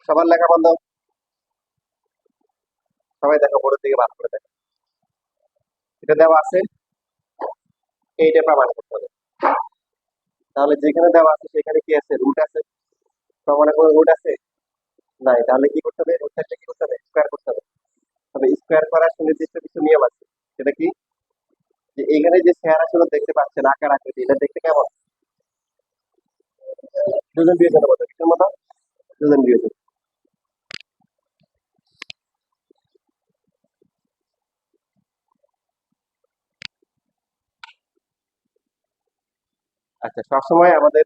সবার লেখা বন্ধ। সবাই দেখো, বোর্ডের দিকে বাদ করে দেখো। এটা দেওয়া আছে, এইটা প্রমাণ করতে হবে। তাহলে যেখানে দেওয়া আছে সেখানে কি আছে? রুট আছে। প্রমাণে কোনো রুট আছে? নাই। তাহলে কি করতে হবে? রুট থাকলে কি করতে হবে? স্কোয়ার করতে হবে। তবে স্কোয়ার করার সুনির্দিষ্ট কিছু নিয়ম আছে। সেটা কি? যে এখানে যে চেহারা ছিল দেখতে পাচ্ছেন, আকার আকৃতি, এটা দেখতে কেমন? দুজন বিয়োজনের মতো। কিসের মতো? দুজন বিয়োজন। আচ্ছা, সবসময় আমাদের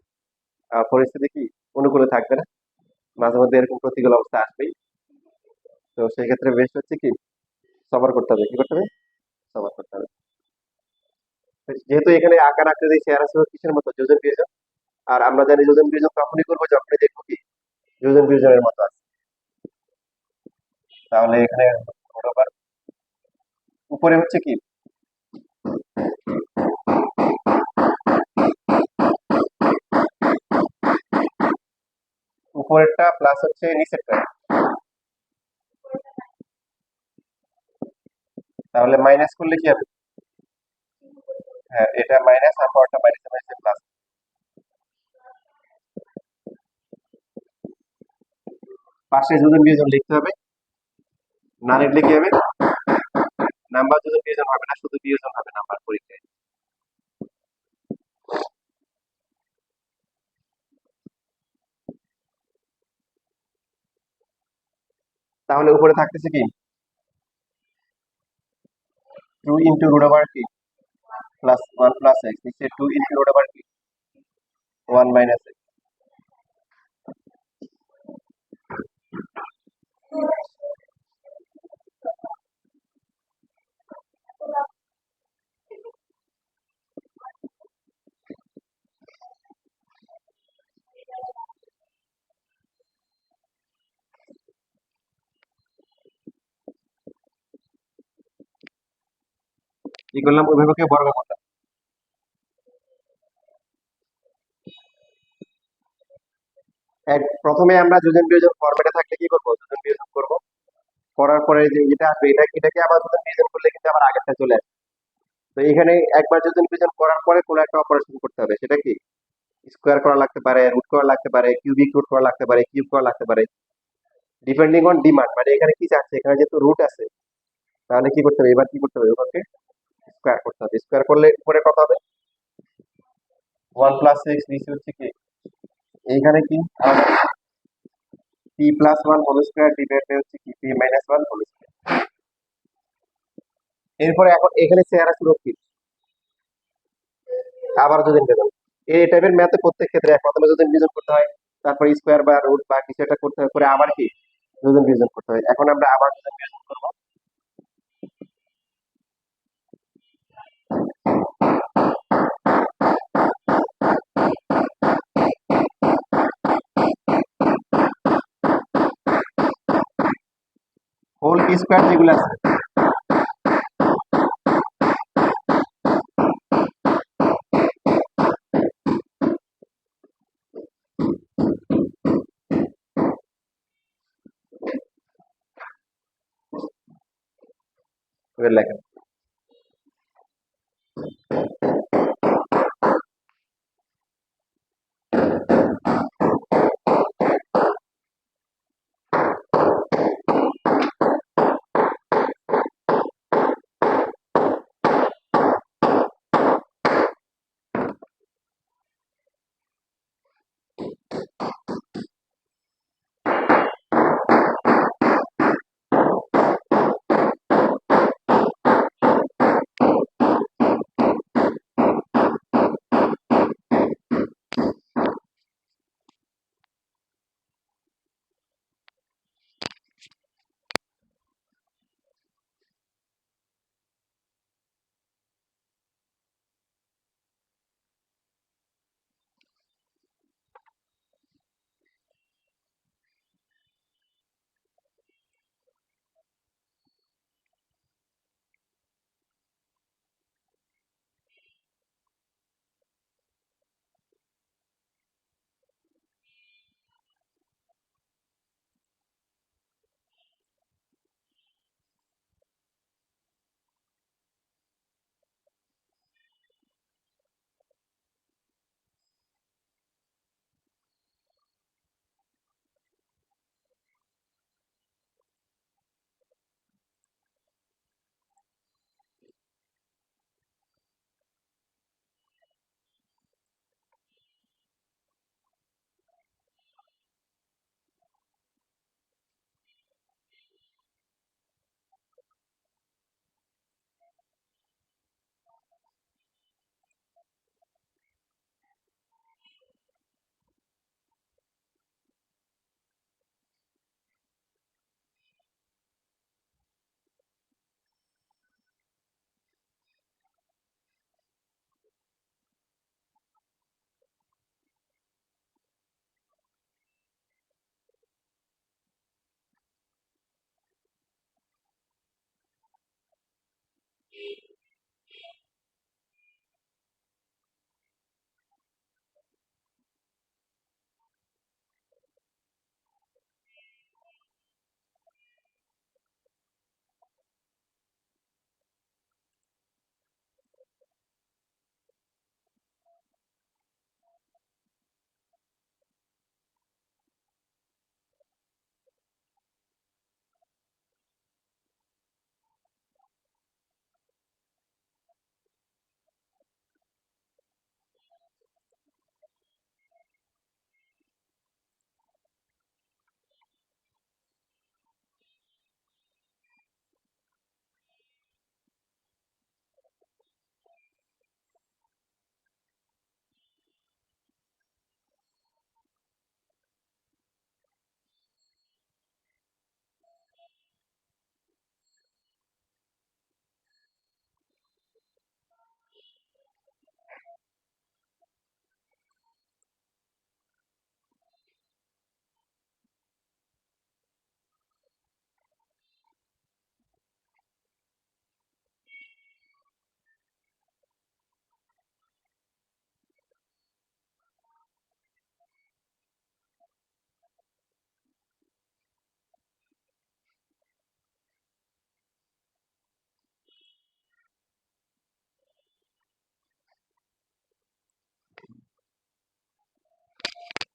পরিস্থিতি কি অনুকূলে থাকবে না, মাঝে মধ্যে এরকম প্রতিকূল অবস্থা আসবেই। তো সেই ক্ষেত্রে বেস্ট হচ্ছে কি, সবার করতে হবে। কি করতে হবে? সবার করতে হবে। যেহেতু এখানে আকার আকৃতি চেহারা ছিল কিসের মতো? যোজন বিয়োজন। আর আমরা জানি যোজন বিয়োজন তখনই করবো যখনই দেখবো কি যোজন বিয়োজনের মতো আছে। তাহলে এখানে আবার উপরে হচ্ছে কি, উপরেরটা প্লাস হচ্ছে নিচেরটা। তাহলে মাইনাস করলে কি হবে? হ্যাঁ, এটা মাইনাস আর পরটা মাইনাস মাইনাস প্লাস। পাশে যোজন বিয়োজন লিখতে হবে, না লিখলে কি হবে? নাম্বার যোজন বিয়োজন হবে না, শুধু বিয়োজন হবে নাম্বার পরীক্ষায়। তাহলে উপরে থাকতেছে কি, 2 ইন্টু রুট ওভার কি প্লাস 1 প্লাস এক্স, নিচে 2 ইন্টু রুট ওভার কি 1 মাইনাস এক্স। কি করলাম? অভিভাবককে বর্গ করলাম। প্রথমে আমরা যোজন বিয়োজন ফরম্যাটে থাকলে কি করবো? যোজন বিয়োজন করবো, করার পরে যে এটা আসবে, এটাকে আবার যোজন বিয়োজন করলে কিন্তু আবার আগেরটা চলে আসবে। তো এখানে একবার যোজন বিয়োজন করার পরে কোনো একটা অপারেশন করতে হবে। সেটা কি? স্কোয়ার করা লাগতে পারে, রুট করা লাগতে পারে, কিউবিক রুট করা লাগতে পারে, কিউব করা লাগতে পারে, ডিপেন্ডিং অন ডিমান্ড। মানে এখানে কি চাচ্ছে, এখানে যেহেতু রুট আছে, তাহলে কি করতে হবে? এবার কি করতে হবে? ওকে স্কোয়ার করতে হবে। স্কোয়ার করলে উপরে কত হবে? 1 প্লাস এক্স, নিচে হচ্ছে কি, এইখানে কি p plus 1 whole square divide by হচ্ছে কি পি মাইনাস 1 হোল স্কোয়ার। এরপরে এখন এখানে চেহারা ছিল কি, আবার যোজন বিয়োজন। এই টাইপের ম্যাথে প্রত্যেক ক্ষেত্রে প্রথমে যোজন বিয়োজন করতে হয়, তারপর স্কোয়ার বা রুট বা কিছু একটা করতে হয়, করে আবার কি যোজন বিয়োজন করতে হয়। এখন আমরা আবার যোজন বিয়োজন করবো। হোল স্কোয়ার যেগুলো আছে, ওগুলো লেখেন।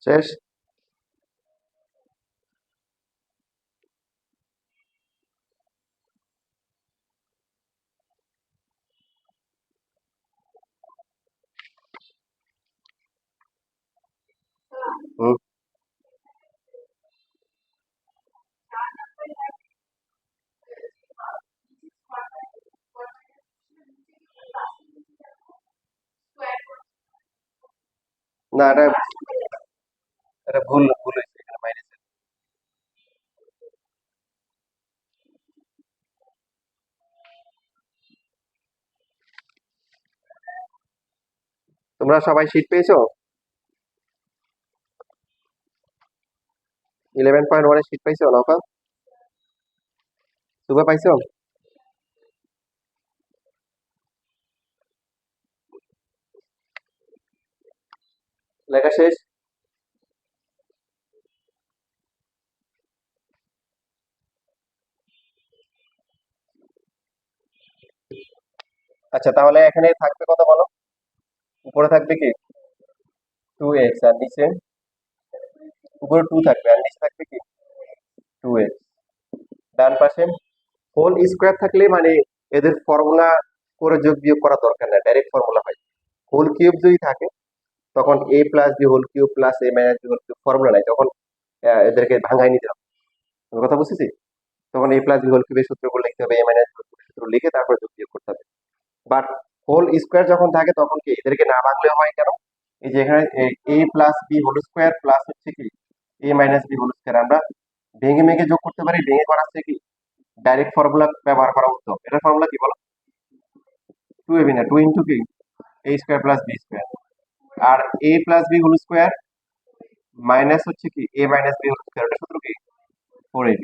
শেষ। হুম। না, এটা এটা ভুল ভুল হয়েছে এখানে মাইনাস। তোমরা সবাই শীট পেয়েছো? 11.1 এর শীট পাইছো নৌকা? শুভা পাইছো? লেখা শেষ? আচ্ছা, তাহলে এখানে থাকবে কত বলো? উপরে থাকবে কি 2x, আর নিচে উপরে 2 থাকবে আর নিচে থাকবে কি 2x। ডান পাশে হোল স্কোয়ার থাকলে মানে এদের ফর্মুলা করে যোগ বিয়োগ করা দরকার না, ডাইরেক্ট ফর্মুলা হয়। হোল কিউব যদি থাকে তখন a plus b whole cube plus a minus b whole cube formula নাই, তখন এদেরকে ভাঙাই নিতে হবে। তোর কথা বুঝতেছি? তখন a প্লাস বি হোল কিউবের সূত্রগুলো লিখতে হবে, a মাইনাস বি হোল কিউবের সূত্র লিখে তারপর যোগ বিয়োগ করতে হবে। বাট হোল স্কোয়ার যখন থাকে তখন কি এদেরকে না ভাঙলেও হয়, কেন? এই যে এখানে a plus b whole square plus হচ্ছে কি a minus b whole square, আমরা ভেঙে ভেঙে যোগ করতে পারি, ভেঙে করাচ্ছে কি ডাইরেক্ট ফর্মুলা ব্যবহার করা উত্তম। এটা ফর্মুলা কি বলো? 2ab না, 2 ইন্টু কি a square plus b square, আর a plus b whole square minus হচ্ছে কি a minus b whole square, এটা সূত্র কি 4ab।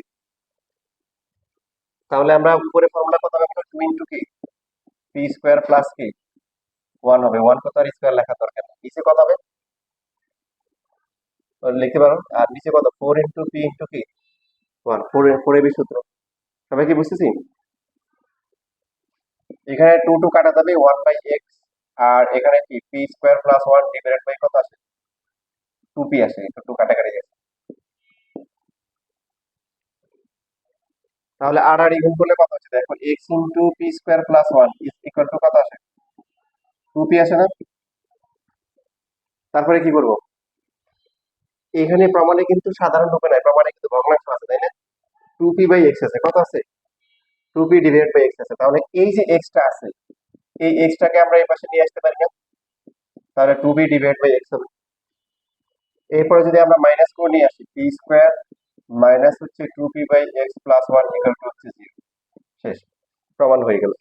তাহলে আমরা উপরে ফর্মুলা কত হবে? 2 ইন্টু কি পি স্কোয়ার প্লাস কি 1 হবে। 1 কত আর স্কোয়ার লেখা দরকার নেই। নিচে কত হবে লিখতে পারো, আর নিচে কত 4 ইন্টু পি ইন্টু কি 1, 4ab সূত্র। সবাই কি বুঝতেছি? এখানে 2 2 কাটা যাবে 1 বাই এক্স, আর এখানে কি p square plus 1 divided by কত আসে 2p আসে, একটু 2 কাটাকাটি যাবে। তাহলে আর আর গুণ করলে কত হচ্ছে দেখো, x into P square plus 1 is equal to কত আসে 2p আসে না? তারপরে কি করব? এখানে প্রমাণে কিন্তু সাধারণ রূপে নাই, প্রমাণে কিন্তু ভগ্নাংশ আছে, তাই না? 2p বাই এক্স আছে, কত আছে 2p ডিভাইডেড বাই এক্স আছে। তাহলে এই যে এক্সটা আছে, এই এক্সটাকে আমরা এই পাশে নিয়ে আসতে পারি না? তাহলে 2p ডিভাইড বাই এক্স হবে। এরপরে যদি আমরা মাইনাস করে নিয়ে আসি, পি স্কোয়ার মাইনাস হচ্ছে 2p by x plus 1 equal to হচ্ছে 0। শেষ, প্রমাণ হয়ে গেল।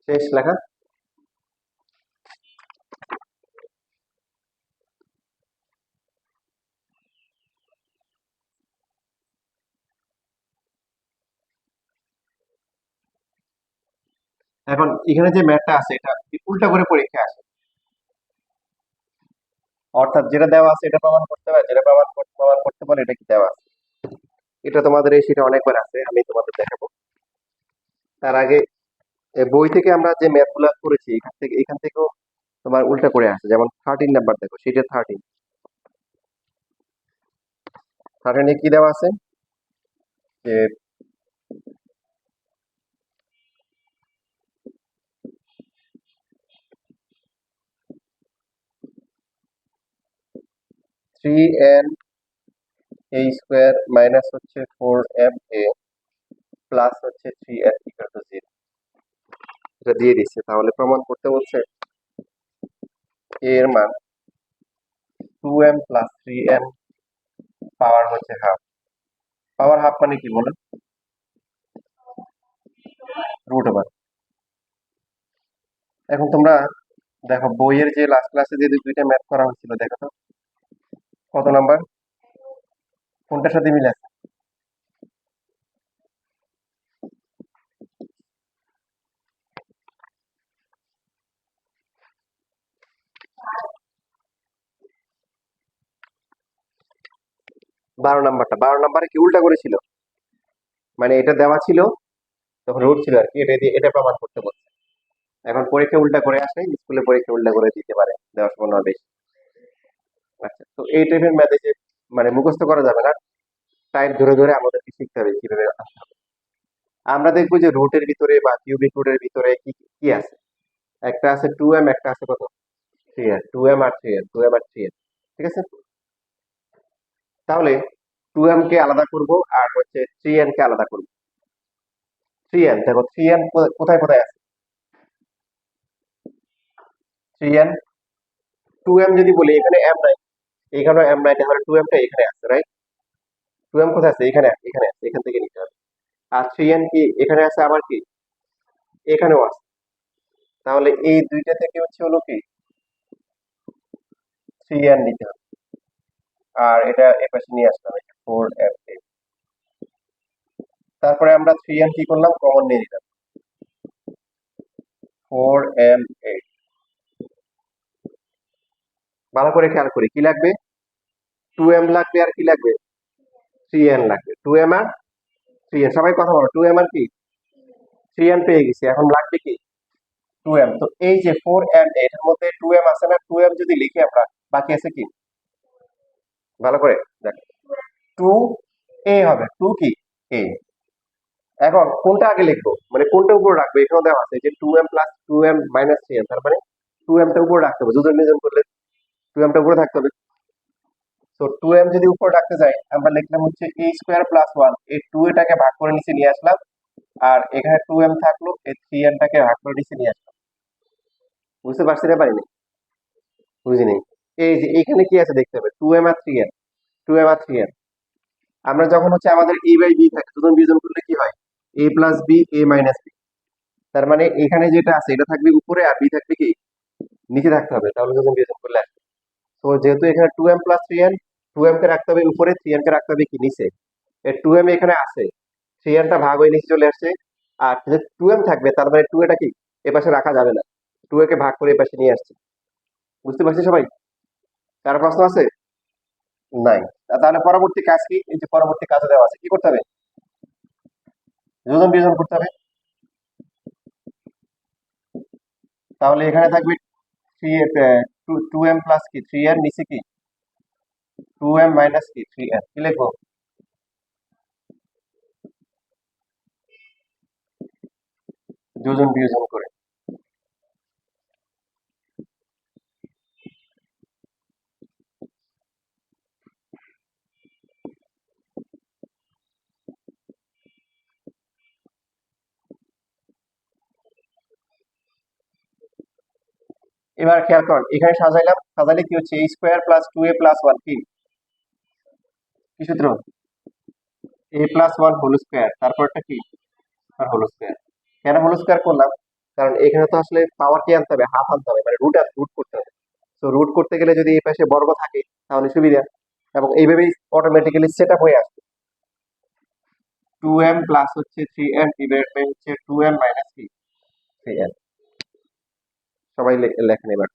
শেষ লেখা। এখন এখানে যে ম্যাথটা আছে এটা উল্টা করে পরীক্ষা আসে, অর্থাৎ যেটা দেওয়া আছে এটা প্রমাণ করতে হবে, যেটা প্রমাণ করতে পারে এটা কি দেওয়া আছে। এটা তোমাদের এই সেটা অনেকবার আছে, আমি তোমাদের দেখাবো। তার আগে বই থেকে আমরা যে ম্যাথ গুলা করেছি এখান থেকেও তোমার উল্টা করে আসে। যেমন 13 নাম্বার দেখো, সেটা 13 কি দেওয়া আছে যে 3n a² মাইনাস হচ্ছে 4ma প্লাস হচ্ছে 3n ইকুয়াল টু 0, এটা দিয়ে দিচ্ছে। তাহলে প্রমাণ করতে বলছে a এর মান 2m প্লাস 3n পাওয়ার হচ্ছে হাফ। পাওয়ার হাফ মানে কি বলেন? Root over. এখন তোমরা দেখো বইয়ের যে লাস্ট ক্লাসে যে দুইটা ম্যাথ করা হয়েছিল, দেখো তো কত নাম্বার, কোনটার সাথে মিলে আছে? 12 নাম্বারটা। 12 নাম্বারে কি উল্টা করেছিল, মানে এটা দেওয়া ছিল তখন রুট ছিল আর কি, এটা দিয়ে এটা প্রমাণ করতে বলছে। এখন পরীক্ষা উল্টা করে আসে, স্কুলে পরীক্ষা উল্টা করে দিতে পারে, দেওয়ার সম্ভাবনা বেশি। আচ্ছা, তো এই টাইপের ম্যাথে যে মানে মুখস্থ করা যাবে না, টাইপ ধরে ধরে আমাদেরকে শিখতে হবে কিভাবে আসতে হবে। আমরা দেখবো যে রুটের ভিতরে বা কিউবিক রুটের ভিতরে কি কি আছে। একটা আছে 2m, একটা আছে কত 3n, 2m আর 3n, 2m আর 3n, ঠিক আছে। তাহলে 2m কে আলাদা করব আর হচ্ছে 3n কে আলাদা করব। 3n দেখো, 3n কোথায় কোথায় আছে? 3n 2m যদি বলি এখানে m নাই, এখানেও m নাই, তাহলে 2m টা এখানে আছে, রাইট? 2m কোথায় আছে? এখানে এখানে আছে, এখান থেকে নিতে হবে। আর 3n কি এখানে আছে, আবার কি এখানেও আছে। তাহলে এই দুইটা থেকে হচ্ছে হলো কি 3n নিতে হবে, আর এটা এ পাশে নিয়ে আসতে হবে 4m। তারপরে আমরা 3n কি করলাম, কমন নিয়ে নিলাম, 4m8। ভালো করে খেয়াল করি কি লাগবে, 2m লাগবে আর কি লাগবে, 3n লাগবে। 2m আর 3n, সবাই কথা বলো, 2m আর কি 3n পেয়ে গেছি, এখন লাগবে কি 2m। তো এই যে 4m এটার মধ্যে 2m আছে না, 2m যদি লিখি আমরা, বাকি আছে কি, ভালো করে দেখ, 2a হবে, 2 কি a। এখন কোনটা আগে লিখবো, মানে কোনটা উপর রাখবো, এখানে দেওয়া আছে যে 2m plus 2m minus 3n, তার মানে 2m টা উপর রাখতে হবে, যোজন বিয়োজন করলে 2m টা উপরে থাকতে হবে। তো 2m যদি উপর রাখতে যাই, আমরা লিখলাম হচ্ছে a² প্লাস 1, এই 2 এটাকে ভাগ করে নিচে নিয়ে আসলাম, আর এখানে 2m থাকলো, এই 3n টাকে ভাগ করে নিচে নিয়ে আসলাম। বুঝতে পারছি না পারিনি? বুঝিনি। এই যে এখানে কি আছে দেখতে হবে, 2m আর 3n, 2m আর 3n। আমরা যখন হচ্ছে আমাদের a বাই b থাকে, যোজন বিয়োজন করলে কি হয়, a plus b, a minus b। তার মানে এখানে যেটা আছে এটা থাকবে উপরে, আর b থাকবে কি নিচে থাকতে হবে, তাহলে যোজন বিয়োজন করলে আসবে। তো যেহেতু এখানে 2m প্লাস 3n, 2m কে রাখতে হবে উপরে, 3n কে রাখতে হবে কি নিচে। এই 2m এখানে আছে, 3n টা ভাগ হয়ে নিচে চলে আসছে, আর যে 2m থাকবে তার মানে 2 এটা কি এ পাশে রাখা যাবে না, 2 কে ভাগ করে এ পাশে নিয়ে আসছে। বুঝতে পারছি সবাই? কার প্রশ্ন আছে? নাই। তাহলে পরবর্তী কাজ কি, এই যে পরবর্তী কাজে দেওয়া আছে, কি করতে হবে, যোজন বিয়োজন করতে হবে। তাহলে এখানে থাকবে 2m প্লাস কি 3n, নিচে কি 2m মাইনাস কি 3n, কি লিখবো, যোজন বিয়োজন করে। এবার খেয়াল করুন, এখানে সাজাইলাম, সাজাইলে কি হচ্ছে, a² প্লাস 2a প্লাস 1 কি কি সূত্র, a প্লাস 1 হোল স্কয়ার, তারপরটা কি আর হোল স্কয়ার। কেন হোল স্কয়ার করলাম, কারণ এখানে তো আসলে পাওয়ার কি আনতে হবে, হাফ আনতে হবে, মানে রুট করতে হবে। তো রুট করতে গেলে যদি এই পাশে বর্গ থাকে তাহলে সুবিধা, এবং এইভাবেই অটোমেটিক্যালি সেট আপ হয়ে আসবে। 2m প্লাস হচ্ছে 3n ডিভাইড বাই হচ্ছে 2m মাইনাস কি ঠিক আছে, সবাই লেখেন এবার।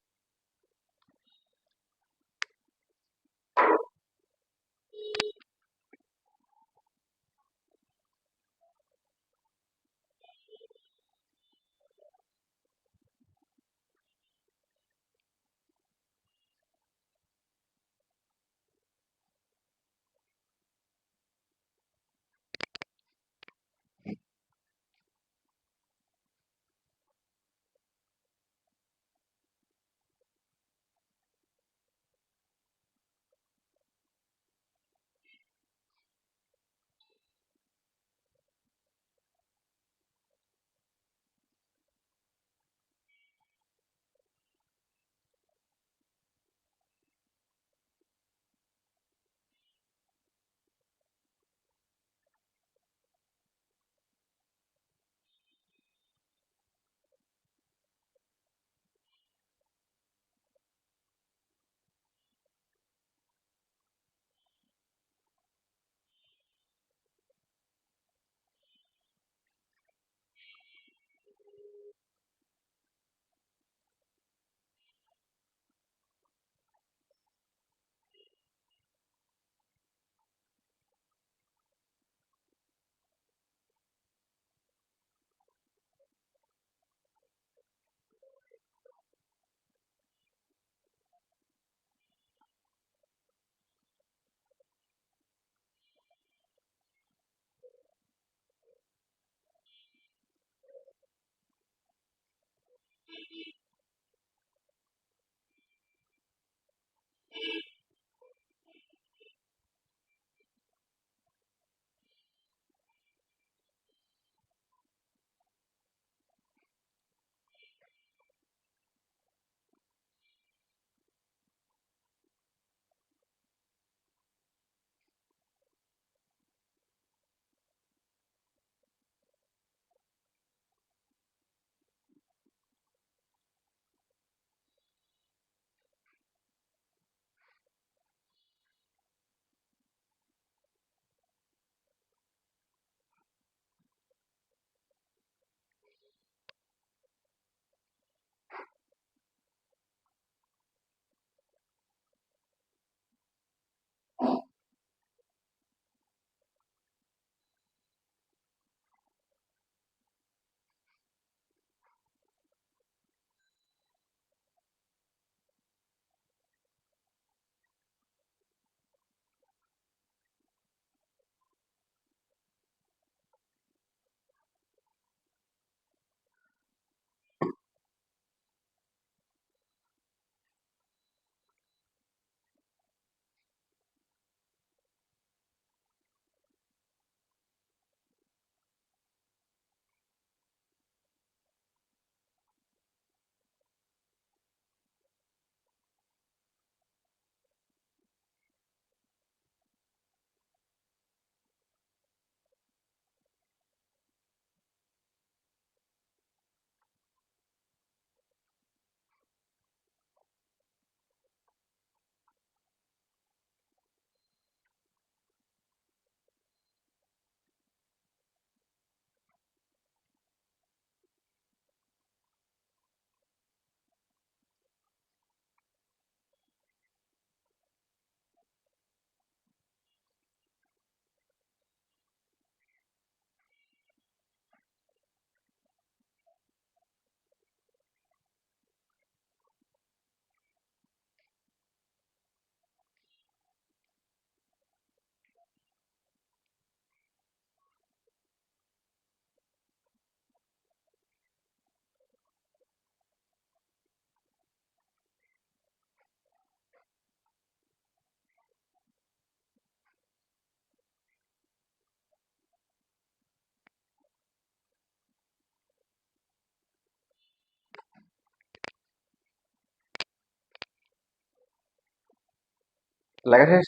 লেখা শেষ?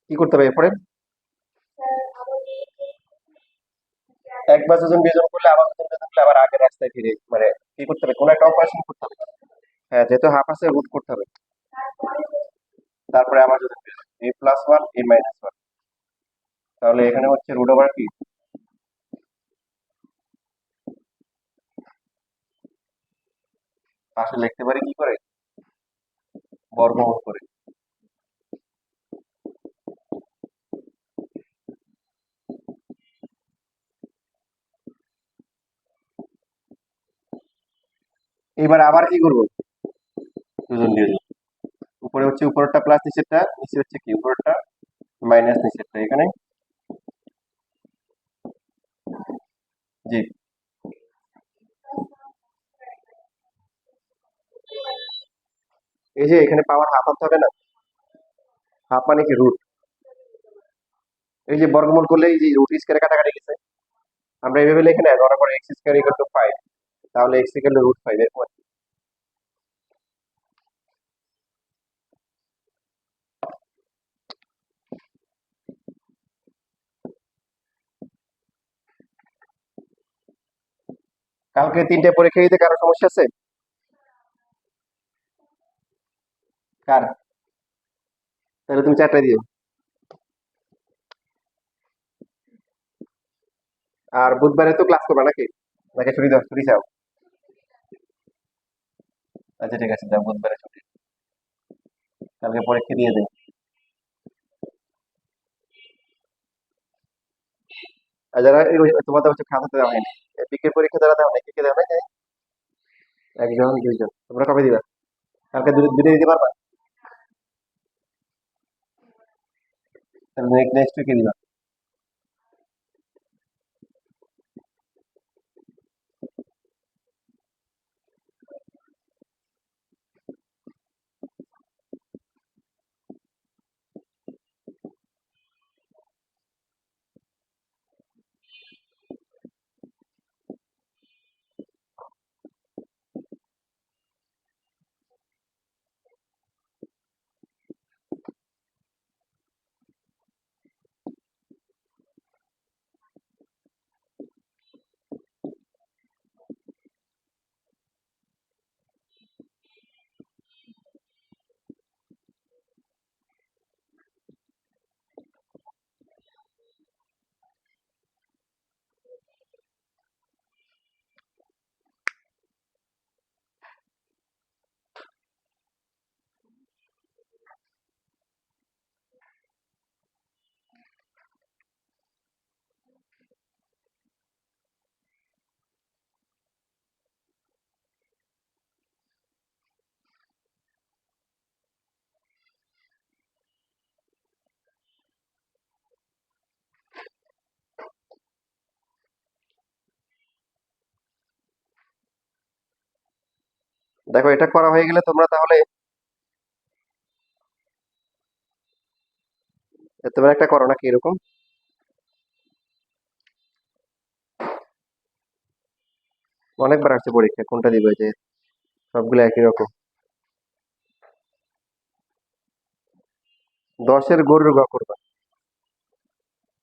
কি করতে হবে এরপরে? একবার যোজন বিয়োজন করলে আবার যোজন বিয়োজন করলে আবার আগের রাস্তায় ফিরে মানে কি করতে হবে, কোনো একটা অপারেশন করতে হবে। হ্যাঁ, যেহেতু হাফ আছে রুট করতে হবে। তারপরে আবার যোজন বিয়োজন, a+1 a-1, তাহলে এখানে হচ্ছে রুট ওভার কি পাশে লিখতে পারি কি করে? বর্গমূল করে। এবার আবার কি করবো? দুজন বিয়োজন। উপরে হচ্ছে উপরেরটা প্লাস নিচেরটা, নিচে হচ্ছে কি উপরেরটা মাইনাস নিচেরটা। এখানে জি, এই যে এখানে পাওয়ার হাফ আনতে হবে না? হাফ মানে কি রুট। এই যে বর্গমূল করলে এই যে রুট স্কয়ারে কাটাকাটি গেছে, আমরা এইভাবে লিখে নেই ধরা করে এক্স স্কয়ার ইকুয়াল টু 5, তাহলে এক্স ইকুয়াল টু রুট 5 এরকম আর কি। কালকে 3টে পরীক্ষা দিতে কারো সমস্যা আছে? কার? তাহলে তুমি 4টা দিও। আর বুধবারে তো ক্লাস করবে নাকি? নাকি ছুটি দাও, ছুটি চাও? আচ্ছা ঠিক আছে, যাও বুধবারে ছুটি। কালকে পরীক্ষা দিয়ে দেয়। আর যারা তোমাদের হচ্ছে খাতাতে দেওয়া হয়নি, বিকেল পরীক্ষা যারা দেওয়া হয়, কে কে দেওয়া হয়? একজন দুইজন, তোমরা কবে দিবা? কালকে দুটো দিতে পারবা? তাহলে নেক্সট উইকে দিবা। দেখো এটা করা হয়ে গেলে তোমরা তাহলে তোমরা একটা করো নাকি এরকম? অনেকবার আসছে পরীক্ষা, কোনটা দিবে যে সবগুলো একই রকম। 10-এর গরুর গ করবা।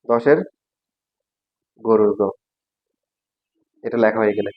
10-এর গরুর গ, এটা লেখা হয়ে গেলে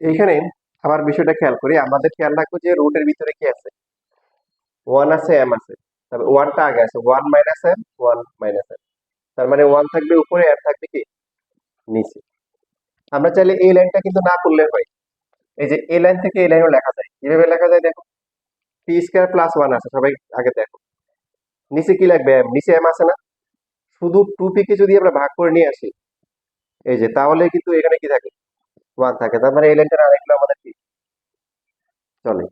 এইখানে আবার বিষয়টা খেয়াল করি, আমাদের খেয়াল রাখবো যে রুটের ভিতরে কি আছে, ওয়ান আছে, এম আছে, তবে ওয়ানটা আগে আছে, one minus m, one minus m, তার মানে ওয়ান থাকবে উপরে, এম থাকবে কি নিচে। আমরা চাইলে এই লাইনটা কিন্তু না করলে হয়, এই যে এই লাইন থেকে এই লাইনও লেখা যায়, কিভাবে লেখা যায় দেখো, পি স্কয়ার প্লাস ওয়ান আছে, সবাই আগে দেখো, নিচে কি লাগবে, এম, নিচে এম আছে না, শুধু টু পি কে যদি আমরা ভাগ করে নিয়ে আসি, এই যে, তাহলে কিন্তু এখানে কি থাকে, ওয়ান থাকে, তার মানে এই লাইনটা না লিখলে আমাদের কি চলে।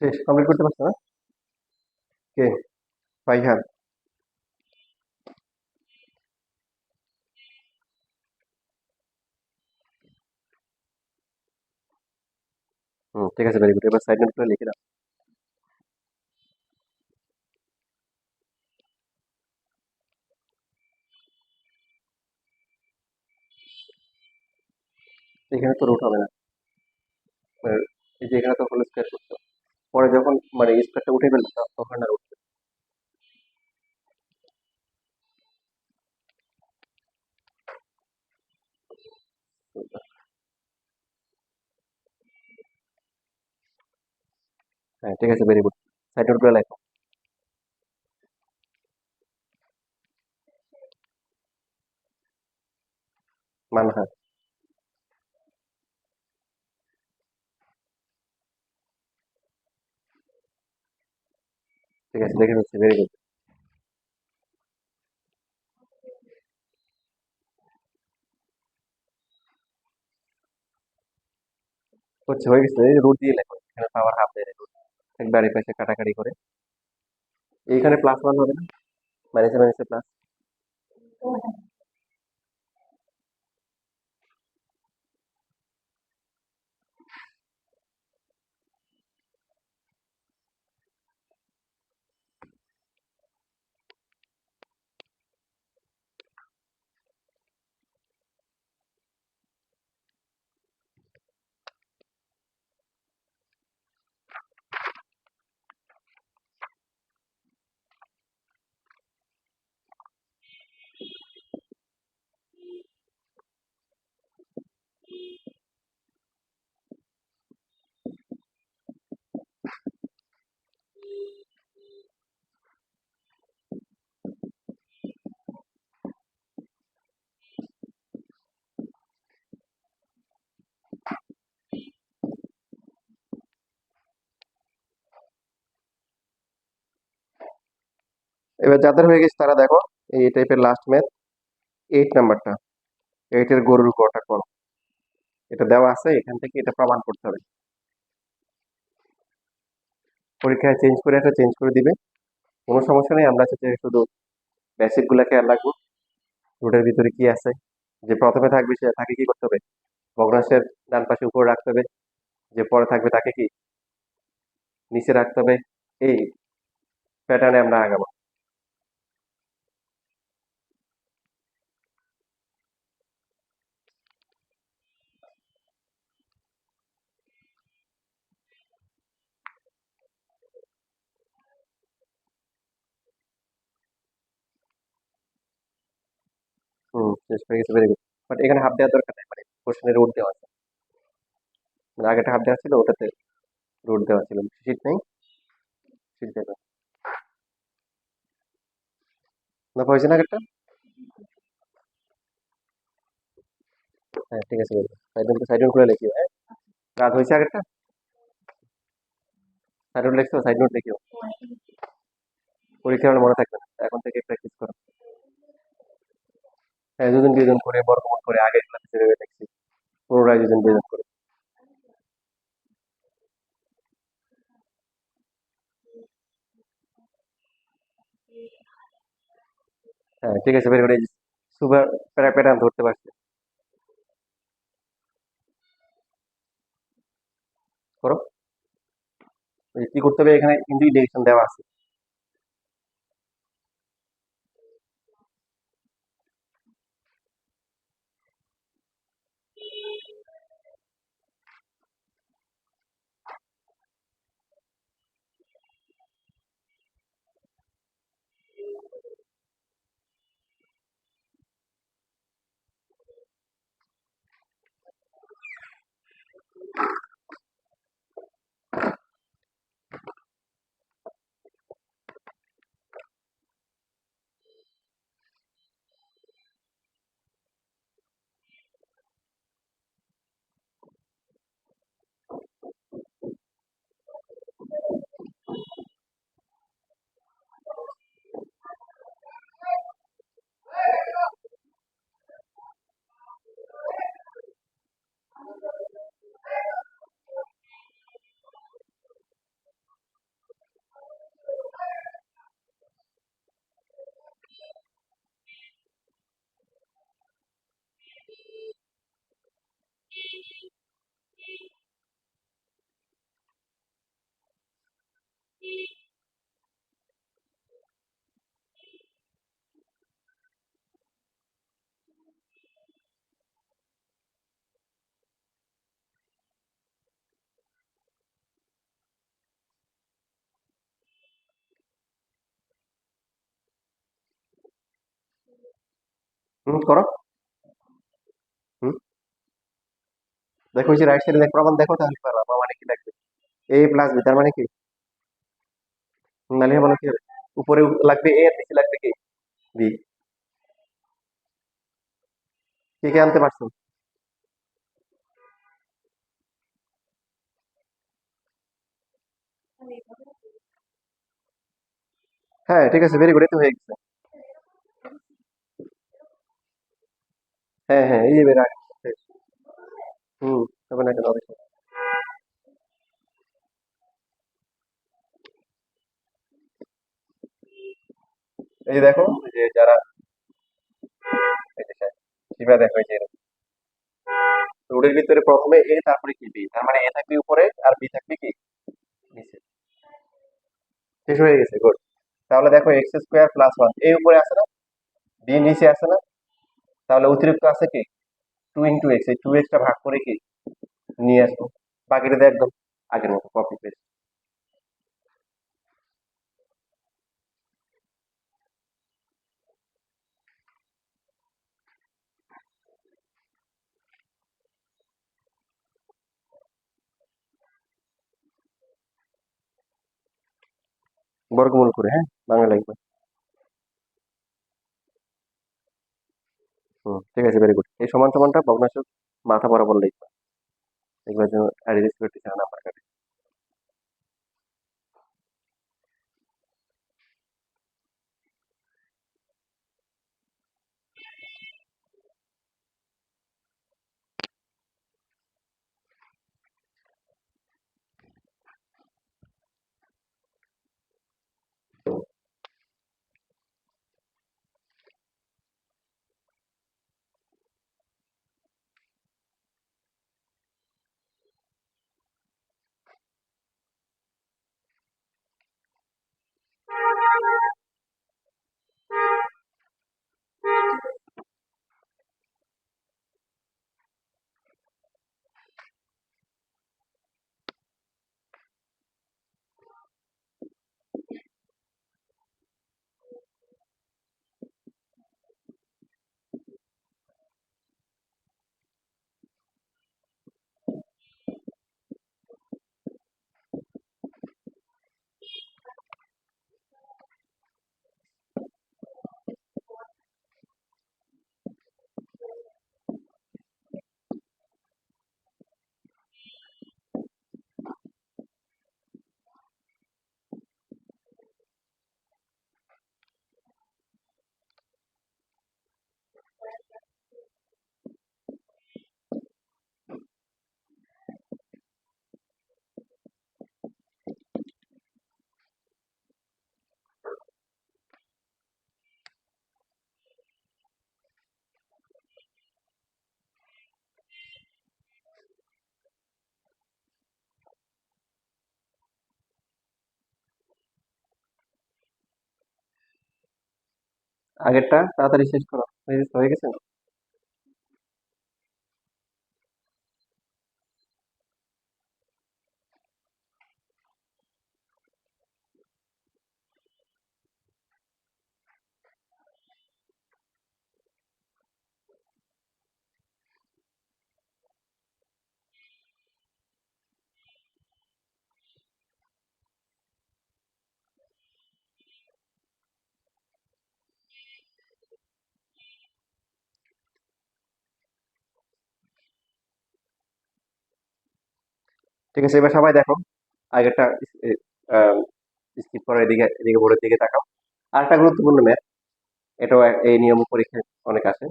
শেষ, কমপ্লিট করতে পারছো না? কে? ফাইহান। ঠিক আছে, ভেরি গুড, এবার সাইড নোট করে লিখে দাও। এখানে তো রুট হবে না, মানে এই যে এখানে তো হোল স্কয়ার করছো, পরে যখন মানে স্কয়ারটা উঠে ফেলবে তখন আর উঠবে। হ্যাঁ, ঠিক আছে, ভেরি গুড, সাইড নোট করে লেখো। মানহা। ঠিক আছে, দেখে নিচ্ছি, ভেরি গুড। হচ্ছে, হয়ে গেছে, এই রুট দিয়ে লেখো, এখানে পাওয়ার হাফ দেয় রুট, একবার এই পাশে কাটাকাটি করে, এইখানে প্লাস ওয়ান হবে না, মাইনাসে মাইনাসে প্লাস। এবার যাদের হয়ে গেছে তারা দেখো, এই টাইপের লাস্ট ম্যাথ, 8 নাম্বারটা, 8 এর গরুর গটা করো, এটা দেওয়া আছে, এখান থেকে এটা প্রমাণ করতে হবে, পরীক্ষায় চেঞ্জ করে একটা চেঞ্জ করে দিবে, কোনো সমস্যা নেই, আমরা হচ্ছে শুধু বেসিক গুলা খেয়াল রাখবো, রুটের ভিতরে কি আছে, যে প্রথমে থাকবে সে তাকে কি করতে হবে, ভগ্নাংশের ডান পাশে উপরে রাখতে হবে, যে পরে থাকবে তাকে কি নিচে রাখতে হবে। এই প্যাটার্নে আমরা আগাবো। শেষ হয়ে গেছে, ভেরি গুড। বাট এখানে হাফ দেওয়ার দরকার নেই, মানে কোশ্চেনের রুট দেওয়া আছে, মানে আগেটা হাফ দেওয়া ছিল, ওটাতে রুট দেওয়া ছিল। শীট নেই, শীট দেবে না, হয়েছে না আগেরটা? হ্যাঁ ঠিক আছে, সাইড নোট করে লিখিও, হ্যাঁ। কাজ হয়েছে আগেরটা, সাইড নোট লিখছো, সাইড নোট লিখিও, পরীক্ষার হলে মনে থাকবে না, এখন থেকে প্র্যাকটিস করো। হ্যাঁ, দুজন বিয়োজন করে বর্গমূল করে আগের ক্লাসে যেভাবে দেখছি, পুনরায় দুজন বিয়োজন করে। হ্যাঁ ঠিক আছে, ভেরি গুড। সুপার প্যাটার্ন ধরতে পারছি, করো। ওই কি করতে হবে, এখানে কিন্তু ডিরেকশন দেওয়া আছে। করো। হুম, দেখো এই যে রাইট সাইডে দেখ, প্রমাণ দেখো, তাহলে পারবা প্রমাণে কি লাগবে। এ প্লাস বি তার মানে কি, নাহলে বলো কি হবে, উপরে লাগবে এ আর নিচে লাগবে কি বি। কে কে আনতে পারছো? হ্যাঁ ঠিক আছে, ভেরি গুড, এই তো হয়ে গেছে। হ্যাঁ হ্যাঁ, এই যে বের আগে। হুম, হবে না কেন, অবশ্যই। এই যে দেখো, এই যে যারা, এই যে শিবা দেখো, এই যে রোডের ভিতরে প্রথমে এ তারপরে কি বি, তার মানে এ থাকবে উপরে আর বি থাকবে কি নিচে। শেষ হয়ে গেছে, গুড। তাহলে দেখো এক্স স্কোয়ার প্লাস ওয়ান, এ উপরে আছে না, বি নিচে আছে না, তাহলে অতিরিক্ত আছে কি টু ইন্টু এক্স, এই টু এক্সটা ভাগ করে কি নিয়ে আসবো, বাকিটা দিয়ে একদম আগের মতো কপি পেস্ট। বর্গমূল করে, হ্যাঁ, বাংলা লিখবে। ঠিক আছে, ভেরি গুড। এই সমান সমানটা ভগ্নাংশ মাথা বরাবর লিখবে, এগুলোর জন্য অ্যাডিটিভ টিচার নাম্বার কাটে। আগেরটা তাড়াতাড়ি শেষ করো, হয়ে গেছে। ঠিক আছে, এবার সবাই দেখো আগেরটা স্কিপ করে এদিকে বোর্ডের দিকে তাকাও। আরেকটা গুরুত্বপূর্ণ ম্যাথ, এটাও এই নিয়ম পরীক্ষায় অনেক আসে।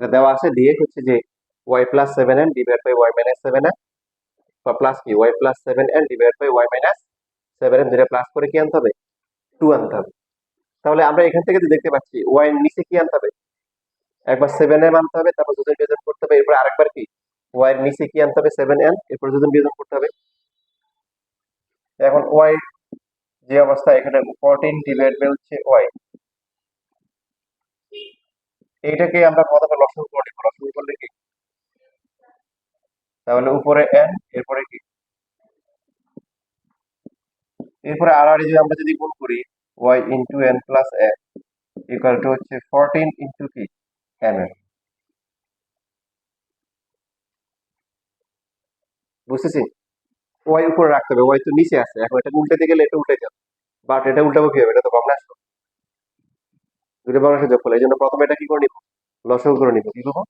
এটা দেওয়া আছে, দিয়ে হচ্ছে যে y plus seven n divide by y minus seven n, বা প্লাস কি y plus seven n divide by y minus seven n, যেটা প্লাস করে কি আনতে হবে, টু আনতে হবে। তাহলে আমরা এখান থেকে তো দেখতে পাচ্ছি ওয়াই এর নিচে কি আনতে হবে, একবার সেভেন এম আনতে হবে, তারপর যোজন বিয়োজন করতে হবে, এরপর আরেকবার কি ওয়াই এর নিচে কি আনতে হবে, সেভেন এন, এরপর যোজন বিয়োজন করতে হবে। এখন ওয়াই যে অবস্থা, এখানে 14 ডিভাইড বাই হচ্ছে ওয়াই, এইটাকে আমরা প্রথমে লসাগু করে নিব। লসাগু করলে কি, তাহলে উপরে এন, এরপরে কি, এরপরে আর আর আমরা যদি গুণ করি, y into n plus n equal to হচ্ছে 14 ইন্টু কি এন এন। বুঝতেছি, ওয়াই উপরে রাখতে হবে, ওয়াই তো নিচে আছে, এখন এটা উল্টাতে গেলে এটা উল্টে যাবে, বাট এটা উল্টাবো কি হবে, এটা তো ভগ্নাংশ, দুটো ভগ্নাংশ যোগ করলে, এই জন্য প্রথমে এটা কি করে নিব, লসাগু করে নিব। কি করবো,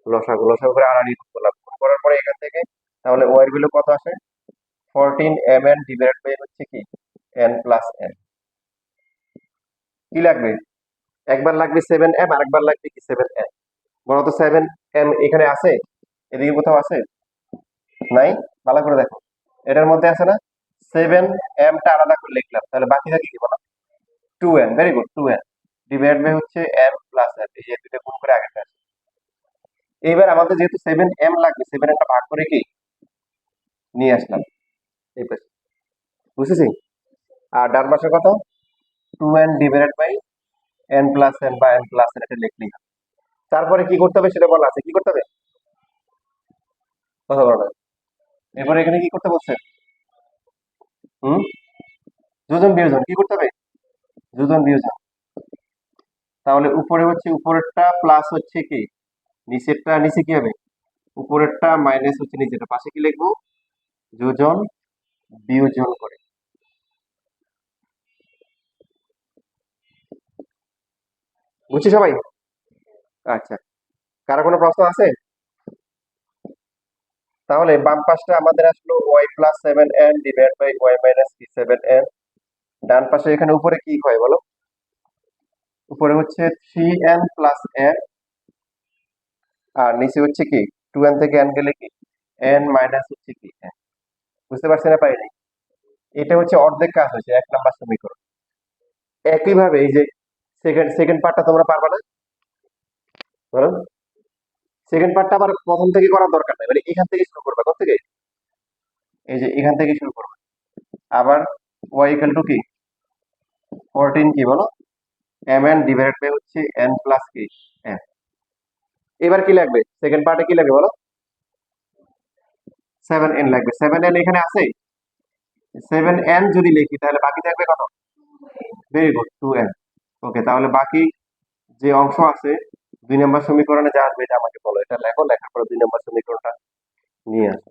লসাগু, লসাগু করে আর আর গুণ করলাম, গুণ করার পরে এখান থেকে তাহলে ওয়াই এর ভ্যালু কত আসে, 14 এম এন ডিভাইড বাই হচ্ছে কি এন প্লাস এন। কি লাগবে, একবার লাগবে সেভেন এম, আর একবার লাগবে কি সেভেন এম। বলো তো সেভেন এম এখানে আছে, এদিকে কোথাও আছে, নাই। ভালো করে দেখো, এটার মধ্যে আছে না, সেভেন এম টা আলাদা করে লিখলাম, তাহলে বাকি থাকে কি বলো, two n, very good, two n divide by হচ্ছে এম প্লাস এন, এই যে দুটো গুণ করে আগেটা আছে। এইবার আমাদের যেহেতু সেভেন এম লাগবে, সেভেন এমটা ভাগ করে কি নিয়ে আসলাম এই পাশে, বুঝেছি। আর ডান পাশে কত, two n divide by n plus n, বা এন প্লাস এন, এটা লিখলেই হবে। তারপরে কি করতে হবে সেটা বলা আছে, কি করতে হবে, কথা বলা হবে। এরপরে এখানে কি করতে বলছে, হুম, যোজন বিয়োজন কি করতে হবে, যোজন বিয়োজন। তাহলে উপরে হচ্ছে উপরেরটা প্লাস হচ্ছে কি নিচেরটা, নিচে কি হবে, উপরেরটা মাইনাস হচ্ছে নিচেরটা, পাশে কি লিখবো, যোজন বিয়োজন করে। বুঝছি সবাই, আচ্ছা, কারো কোনো প্রশ্ন আছে, তাহলে বাম পাশটা আমাদের আসলো y plus seven n divide by y minus কি সেভেন এন, ডান পাশে এখানে উপরে কি হয় বলো, উপরে হচ্ছে থ্রি এন প্লাস এন, আর নিচে হচ্ছে কি টু এন থেকে এন গেলে কি এন মাইনাস হচ্ছে কি n। বুঝতে পারছি না পারিনি, এটা হচ্ছে অর্ধেক কাজ হয়েছে এক নাম্বার সমীকরণ। একইভাবে এই যে সেকেন্ড সেকেন্ড পার্টটা তোমরা পারবা না, বলো, সেকেন্ড পার্টটা আবার প্রথম থেকে করার দরকার নাই, মানে এখান থেকে শুরু করবে, কোথা থেকে, এই যে এখান থেকে শুরু করবে। আবার ওয়াই ইকুয়াল টু কি 14 কি বলো এম এন ডিভাইডেড বাই হচ্ছে এন প্লাস কি এন। এবার কি লাগবে, সেকেন্ড পার্টে কি লাগবে বলো, সেভেন এন লাগবে, সেভেন এন এখানে আছে, সেভেন এন যদি লিখি তাহলে বাকি থাকবে কত, ভেরি গুড, টু এন। ওকে, তাহলে বাকি যে অংশ আছে দুই নম্বর সমীকরণে যা আসবে এটা আমাকে বলো, এটা লেখো, লেখার পরে দুই নম্বর সমীকরণটা নিয়ে আসো।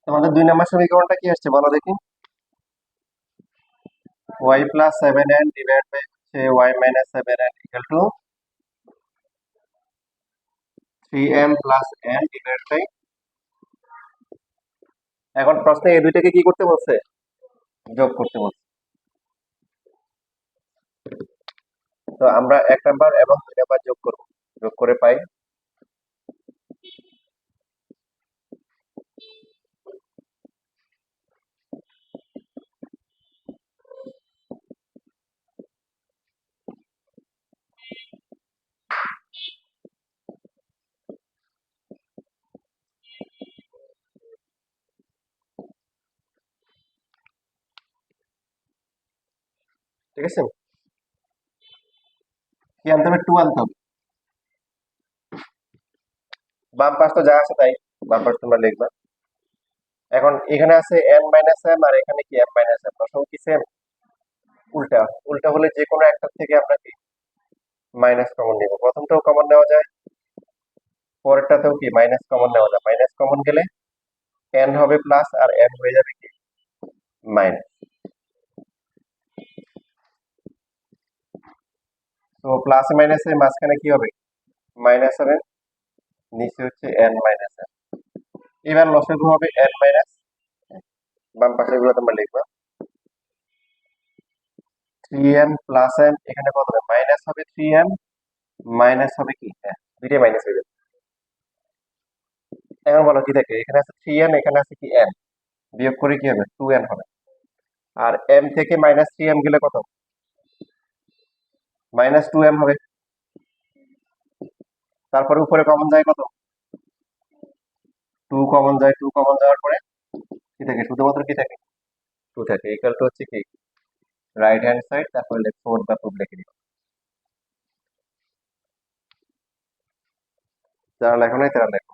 তোমাদের 2 নম্বর সমীকরণটা কি আসছে বলো দেখি। y plus 7n divide by হচ্ছে y minus 7n equal to 3m plus n divide by. এখন প্রশ্নে এই দুইটাকে কি করতে বলছে? যোগ করতে বলছে। তো আমরা 1 নাম্বার এবং 2 নাম্বার যোগ করব, যোগ করে পাই ঠিক আছে। কি আনতে হবে? 2 আনতে হবে। বাম পাশ তো যা আছে তাই, বাম পাশ তোমরা লিখবা। এখন এখানে আছে n মাইনাস m আর এখানে কি m মাইনাস m, দশম কি সেম? উল্টা, উল্টা হলে যে কোনো একটা থেকে আমরা কি মাইনাস কমন নিব। প্রথমটাও কমন নেওয়া যায়, পরেরটাতেও কি মাইনাস কমন নেওয়া যায়। মাইনাস কমন গেলে n হবে প্লাস আর m হয়ে যাবে কি মাইনাস। তো প্লাস মাইনাসের মাঝখানে কি হবে? মাইনাস হবে, নিচে হচ্ছে n মাইনাস m। এবার লসাগু হবে n মাইনাস, বাম পাশের গুলো তোমরা লিখবা 3m প্লাস m, এখানে কত হবে? মাইনাস হবে 3m, মাইনাস হবে কি, হ্যাঁ দুইটাই মাইনাস হয়ে যাবে। এখন বলো কি থাকে, এখানে আছে 3n, এখানে আছে কি n, বিয়োগ করে কি হবে? 2n হবে। আর m থেকে মাইনাস 3m গেলে কত? মাইনাস 2m হবে। তারপরে উপরে কমন যায় কত? 2 কমন যায়, 2 কমন যাওয়ার পরে কি থাকে? শুধুমাত্র কি থাকে? 2 থাকে। ইকুয়াল টু হচ্ছে কি রাইট হ্যান্ড সাইড, তারপরে লেফট ফোর বা প্রুফ লিখে দিও। যারা লেখো নাই তারা লেখো।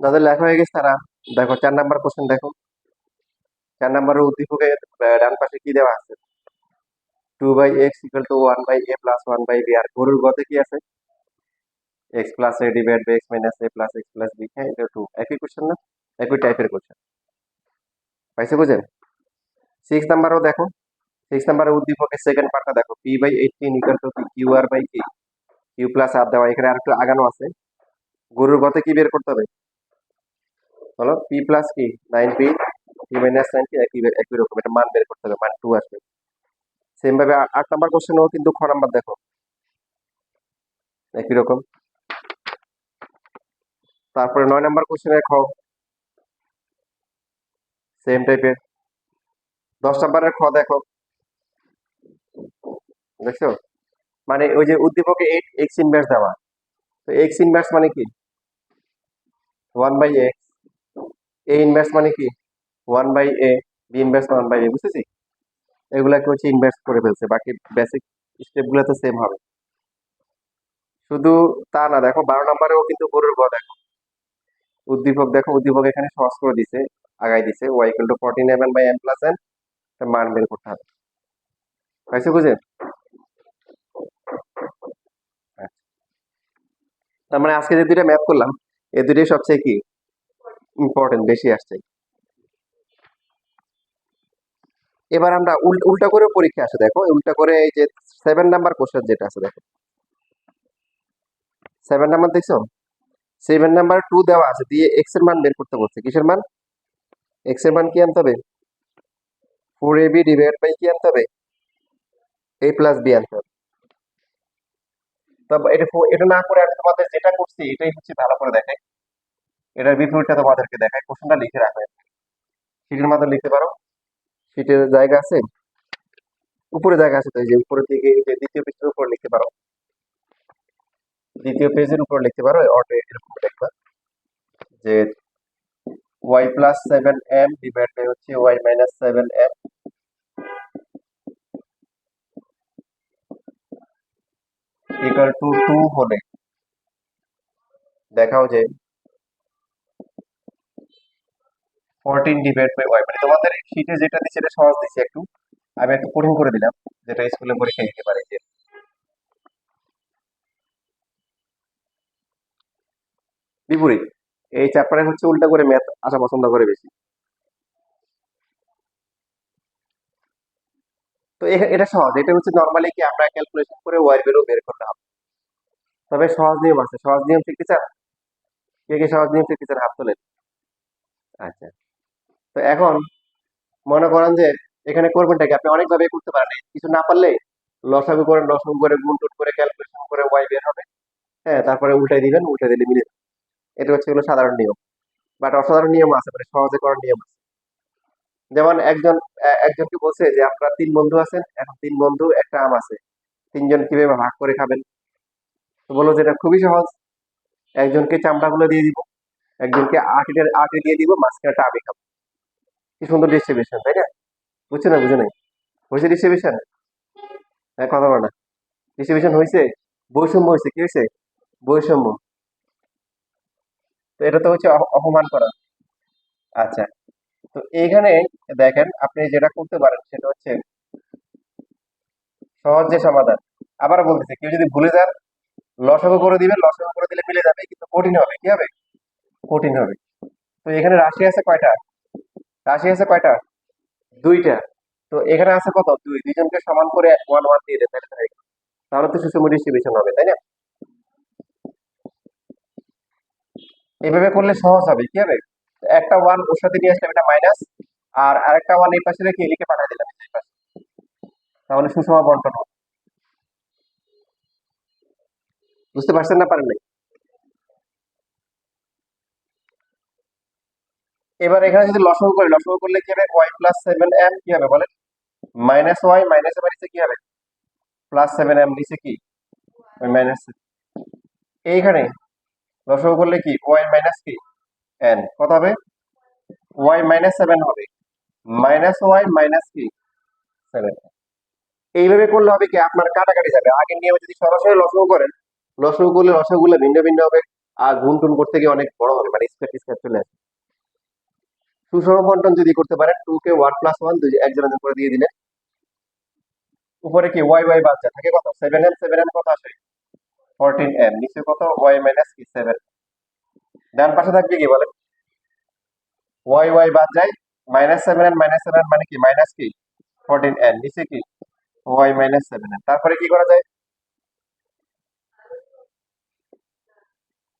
যাদের লেখা হয়ে গেছে তারা দেখো 4 নাম্বার কোশ্চেন দেখো। 4 নাম্বারের উদ্দীপকে ডান পাশে কি দেওয়া আছে? 2/x equal to 1/a plus 1/b। আর গরুর গতে কি আছে? x plus a divide by x minus a plus x plus b। হ্যাঁ, এটা 2। একই কোশ্চেন না? একই টাইপের কোশ্চেন। পাইছে বুঝেন? 6 নাম্বারও দেখো। 6 নাম্বারের উদ্দীপকের সেকেন্ড পার্টটা দেখো, p/18 equal to qr by কি, q প্লাস r দেওয়া। এখানে আরেকটু আগানো আছে। গরুর গতে কি বের করতে হবে বলো? p প্লাস কি 9p, p মাইনাস 9p, একই একই রকম। এটা মান বের করতে হবে, মান 2 আসবে। সেম ভাবে 8 নাম্বার কোশ্চেনও কিন্তু খ নাম্বার দেখো একই রকম। তারপরে 9 নাম্বার কোশ্চেনের খ সেম টাইপের। 10 নাম্বারের খ দেখো, দেখছো? মানে ওই যে উদ্দীপকে এক্স ইনভার্স দেওয়া, তো এক্স ইনভার্স মানে কি 1/x, এ ইনভার্স মানে কি 1/a, বি ইনভার্স 1/a। বুঝতেছি? এগুলাকে হচ্ছে ইনভার্স করে ফেলছে, বাকি বেসিক স্টেপ গুলো তো সেম হবে। শুধু তা না, দেখো 12 নাম্বারেও কিন্তু গরুর গ দেখো, উদ্দীপক দেখো, উদ্দীপক এখানে সহজ করে দিছে। আগাই দিছে y equal to 14m by m plus n মান বের করতে হবে। পাইছো বুঝে? তার মানে আজকে যে দুইটা ম্যাথ করলাম এই দুইটাই সবচেয়ে কি ইম্পর্টেন্ট, বেশি আসছে। এবার আমরা উল্টা করে পরীক্ষা আসে, দেখো উল্টা করে এই যে 7 নাম্বার কোশ্চেন যেটা আছে, দেখো 7 নাম্বার দেখছো, 7 নাম্বার 2 দেওয়া আছে, দিয়ে এক্স এর মান বের করতে বলছে। কিসের মান? এক্স এর মান কি আনতে হবে? 4ab ডিভাইড বাই কি আনতে হবে? a প্লাস b আনতে হবে। তবে এটা না করে আমি তোমাদের যেটা করছি এটাই হচ্ছে ভালো করে দেখাই, এটার বিপরীতটা তোমাদেরকে দেখাই। কোশ্চেনটা লিখে রাখবে, শিটের মাধ্যমে লিখতে পারো, শিটের জায়গা আছে, উপরে জায়গা আছে তো, এই যে উপরের দিকে এই যে দ্বিতীয় পৃষ্ঠার উপর লিখতে পারো, দ্বিতীয় পেজের উপর লিখতে পারো, অটো এরকম লিখবা যে y plus 7m divide by হচ্ছে y minus 7m equal to 2 হলে দেখাও যে 14 ডিভাইড বাই y, মানে তোমাদের শীটে যেটা দিচ্ছে এটা সহজ দিচ্ছে একটু, আমি একটু কঠিন করে দিলাম যেটা স্কুলে পরীক্ষা দিতে পারে। যে বিপরীত, এই চ্যাপ্টারে হচ্ছে উল্টা করে ম্যাথ আসা পছন্দ করে বেশি। তো এটা সহজ, এটা হচ্ছে নরমালি কি আমরা ক্যালকুলেশন করে ওয়াই বেরও বের করতে হবে। তবে সহজ নিয়ম আছে, সহজ নিয়ম শিখতে চান? কে কে সহজ নিয়ম শিখতে চান হাত তোলেন। আচ্ছা, তো এখন মনে করেন যে এখানে করবেনটা কি, আপনি অনেকভাবে করতে পারেন, কিছু না পারলে লসাগু করেন, লসাগু করে গুণ টুট করে ক্যালকুলেশন করে ওয়াই বের হবে, হ্যাঁ, তারপরে উল্টাই দিবেন, উল্টাই দিলে মিলে যাবে। এটা হচ্ছে হলো সাধারণ নিয়ম, বাট অসাধারণ নিয়ম আছে, মানে সহজে করার নিয়ম আছে। যেমন একজনকে বলছে যে আপনারা 3 বন্ধু আছেন, এখন 3 বন্ধু একটা আম আছে, 3জন কিভাবে ভাগ করে খাবেন? তো বললো যে এটা খুবই সহজ, একজনকে চামড়াগুলো দিয়ে দিব, একজনকে আটি দিয়ে দিব, মাঝখানেটা আমি খাবো। কি সুন্দর ডিস্ট্রিবিউশন, তাই না? বুঝছে না, বুঝে নাই? হয়েছে ডিস্ট্রিবিউশন? হ্যাঁ, কথা বলো না, ডিস্ট্রিবিউশন হয়েছে, বৈষম্য হয়েছে, কি হয়েছে? বৈষম্য। তো এটা তো হচ্ছে অপমান করা। আচ্ছা, তো এইখানে দেখেন আপনি যেটা করতে পারেন সেটা হচ্ছে সহজ যে সমাধান। আবার বলতেছে কেউ যদি ভুলে যান লসাগু করে দিবেন, লসাগু করে দিলে মিলে যাবে, কিন্তু কঠিন হবে, কি হবে? কঠিন হবে। তো এখানে রাশি আছে কয়টা? রাশি আছে কয়টা? দুইটা। তো এখানে আছে কত? দুই, দুইজনকে সমান করে ওয়ান ওয়ান দিয়ে দেন, তাহলে হয়ে গেল। তাহলে তো সুষম ডিস্ট্রিবিউশন হবে, তাই না? এইভাবে করলে সহজ হবে, কি হবে? একটা ওয়ান ওর সাথে নিয়ে আসলাম, এটা মাইনাস, আর আরেকটা ওয়ান এই পাশে রেখে এদিকে পাঠিয়ে দিলাম এই পাশে, তাহলে সুষম বন্টন হবে। বুঝতে পারছেন না, পারেন নাই? এবার এখানে যদি লসাগু করি, লসাগু করলে কি হবে? ওয়াই প্লাস 7m কি হবে বলেন? মাইনাস ওয়াই, মাইনাস এবার নিচে কি হবে? প্লাস 7m, নিচে কি? ওই মাইনাস। এইখানে লসাগু করলে কি ওয়াই মাইনাস কি এন, কত হবে? ওয়াই মাইনাস 7 হবে, মাইনাস ওয়াই মাইনাস কি 7। এইভাবে করলে হবে কি আপনার কাটাকাটি যাবে, আগের নিয়মে যদি সরাসরি লসাগু করেন, লসাগু করলে লসাগুগুলো ভিন্ন ভিন্ন হবে, আর গুণ টুন করতে গিয়ে অনেক বড় হবে, মানে স্কোয়ার টিস্কোয়ার চলে আসবে। সুষম বন্টন যদি করতে পারেন, 2 কে 1 প্লাস 1 একজনের করে দিয়ে দিলেন, উপরে কি ওয়াই ওয়াই বাদ যায়, থাকে কত? 7m, 7m কত আসে? 14m, নিচে কত? ওয়াই মাইনাস কি 7। ডান পাশে থাকবে কি বলেন? ওয়াই ওয়াই বাদ যায়, -7n, -7n মানে কি মাইনাস কি 14n, নিচে কি ওয়াই মাইনাস 7n। তারপরে কি করা যায়?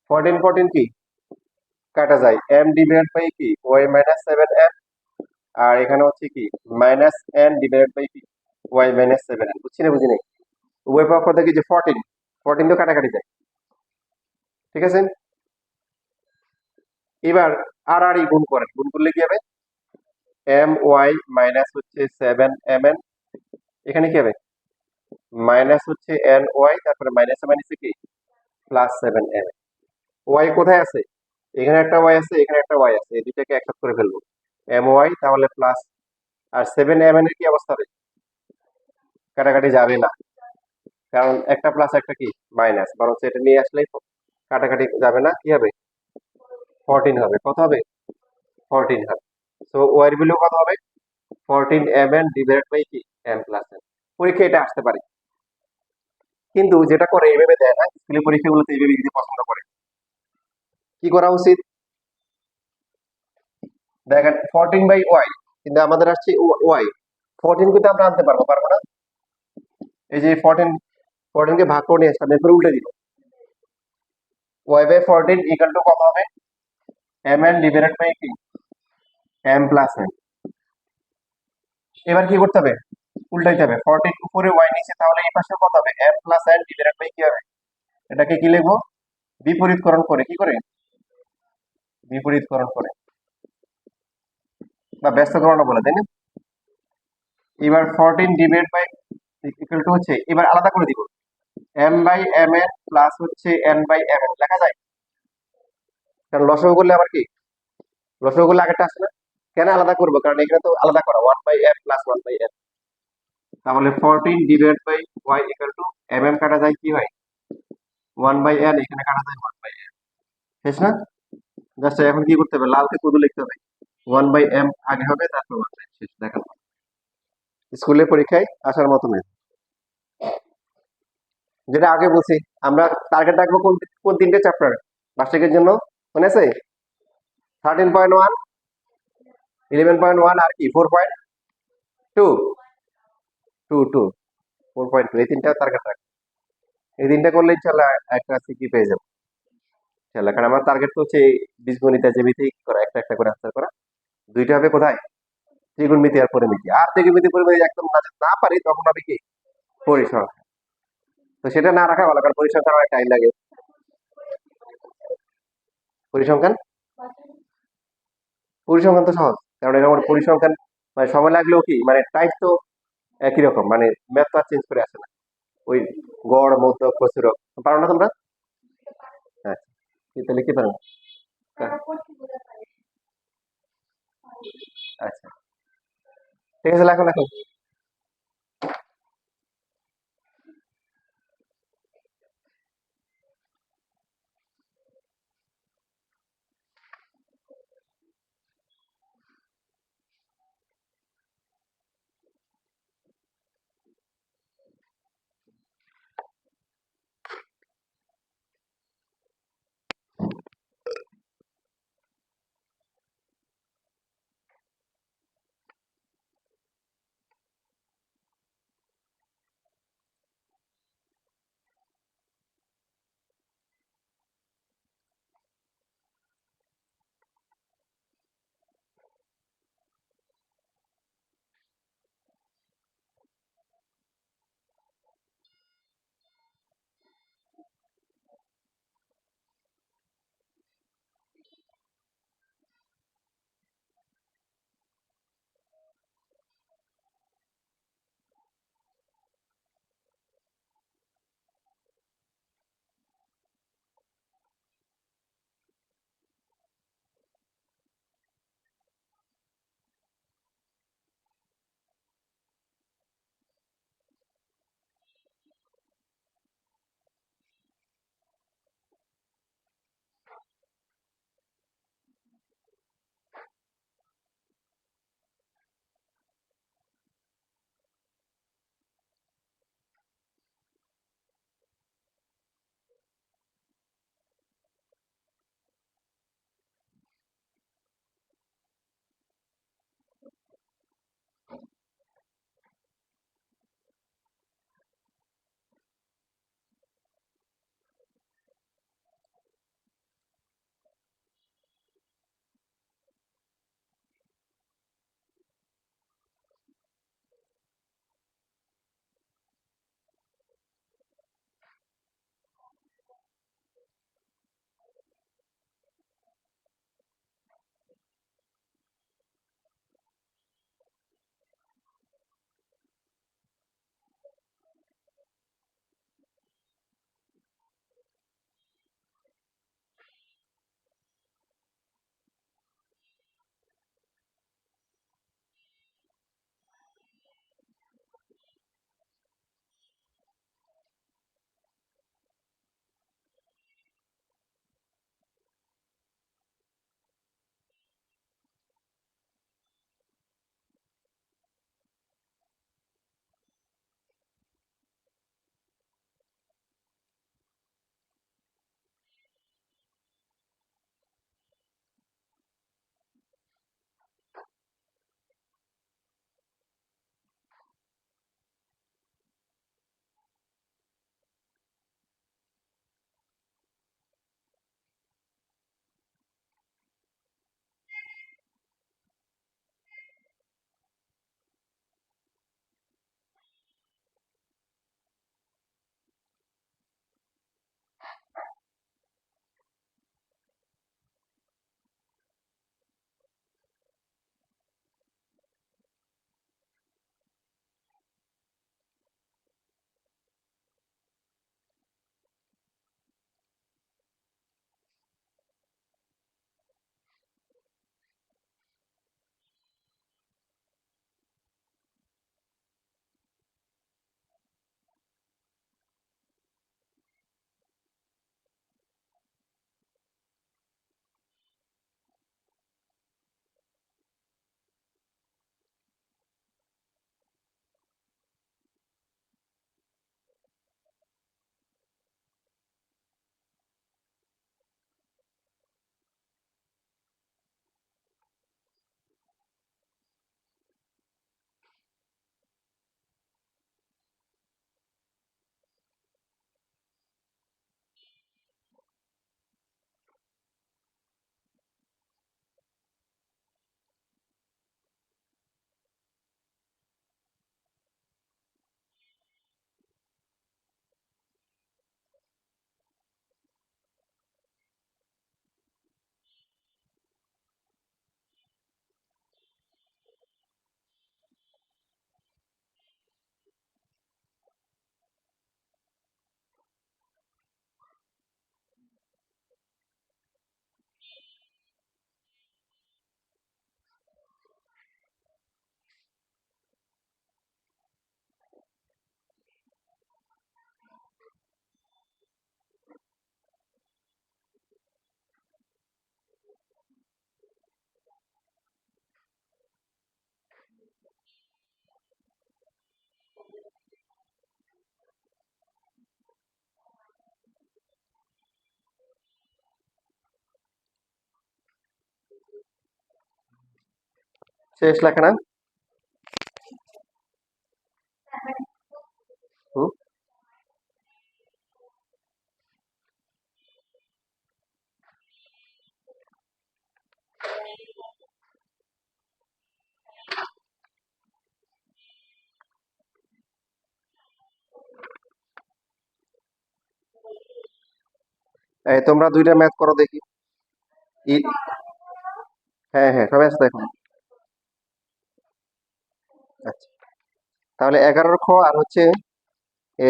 14 14 কি কাটা যায়, m ডিভাইড বাই কি ওয়াই মাইনাস 7n, আর এখানে হচ্ছে কি মাইনাস n ডিভাইড বাই কি ওয়াই মাইনাস 7n। বুঝছি না, বুঝি নাই? উভয় পক্ষ থেকে যে 14, 14 তো কাটাকাটি যায়, ঠিক আছে? এবার আর আর গুণ করেন, গুণ করলে কি হবে? এম ওয়াই মাইনাস হচ্ছে 7mn, এখানে কি হবে? মাইনাস হচ্ছে এন ওয়াই, তারপরে মাইনাস মাইনাসে কি প্লাস 7m। ওয়াই কোথায় আছে? এখানে একটা ওয়াই আছে, এখানে একটা ওয়াই আছে, এই দুইটাকে একসাথে করে ফেলবো, এম ওয়াই তাহলে প্লাস, আর 7mn এর কি অবস্থা হবে? কাটাকাটি যাবে না, কারণ একটা প্লাস একটা কি মাইনাস, বরং এটা নিয়ে আসলেই কাটাকাটি যাবে না, কি হবে? 14 হবে, কত হবে? 14 হবে। সো ওয়াই এর ভ্যালু কত হবে 14 mn ডিভাইডেড বাই কি m প্লাস n। পরীক্ষা এটা আসতে পারে, কিন্তু যেটা করে এইভাবে দেয় না, স্কুলের পরীক্ষাগুলোতে এইভাবে দিতে পছন্দ করে। কি করা উচিত দেখেন 14/y, কিন্তু আমাদের আসছে ওয়াই, 14 কিন্তু আমরা আনতে পারবো পারবো না? এই যে 14 কে ভাগ করে নিয়ে আসলাম, এরপরে উল্টে দিব, y/14 ইকুয়াল টু কত হবে mn ডিভাইডেড বাই কি m প্লাস n। এবার কি করতে হবে উল্টাইতে হবে, 14 উপরে y নিচে, তাহলে এই পাশে কত হবে m plus n divided by কি হবে, এটাকে কি লিখবো বিপরীতকরণ করে, কি করে বিপরীতকরণ করে বা ব্যস্তকরণ বলে, তাই না? এবার 14 ডিভাইড বাই ইকুয়াল টু হচ্ছে, এবার আলাদা করে দিব m/mn প্লাস হচ্ছে n/mn লেখা যায়, কারণ লসাগু করলে আবার কি লসাগু করলে আগেরটা আসে না। কেন আলাদা করবো, কারণ এখানে তো আলাদা করা 1/m প্লাস 1/n, তাহলে 14 divide by y equal to কাটা যায় কি হয় 1/n, এখানে কাটা যায় 1/m, শেষ না? জাস্ট এখন কি করতে হবে, লালকে শুধু লিখতে হবে 1/m আগে হবে, তারপর 1/n শেষ। দেখেন স্কুলে পরীক্ষায় আসার মতো নয়। যেটা আগে বলছি, আমরা টার্গেট রাখবো কোন কোন তিনটে চ্যাপ্টার বার্ষিকের জন্য, মনে আছে? 13.1, 11.1 আর কি 4.2, 4.2, এই তিনটা টার্গেট রাখবো। এই তিনটা করলে ইনশাল্লাহ একটা সিকি পেয়ে যাবো ইনশাল্লাহ, কারণ আমার টার্গেট তো হচ্ছে বীজগণিত জ্যামিতি করা, একটা একটা করে আনসার করা। দুইটা হবে কোথায় ত্রিগুণমিতি আর পরিমিতি, আর ত্রিগুণমিতি পরিমিতি একদম না না পারি তখন হবে কি পরিসংখ্যান। তো সেটা না রাখা ভালো, কারণ পরিসংখ্যান অনেক টাইম লাগে। পরিসংখ্যান পরিসংখ্যান তো সহজ, কারণ এটা আমার পরিসংখ্যান মানে সময় লাগলেও কি মানে টাইপ তো একই রকম, মানে ম্যাথ তো আর চেঞ্জ করে আসে না, ওই গড় মধ্য প্রচুরক পারো না তোমরা? হ্যাঁ, তাহলে কি পারো? হ্যাঁ, আচ্ছা, ঠিক আছে, লেখো লেখো। শেষ লেখা না? হুম। এই তোমরা দুইটা ম্যাথ করো দেখি। ই হ্যাঁ, হ্যাঁ, সবাই আছে দেখো। আচ্ছা। তাহলে 11 খ আর হচ্ছে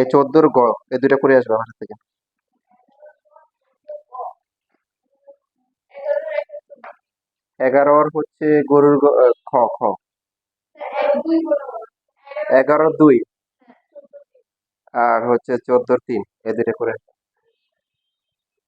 14 গ, এই দুইটা করে আসবে আমার থেকে। 11 হচ্ছে গরুর খ, খ। 11 2 আর হচ্ছে 14 3, এই দুইটা করে আসবে।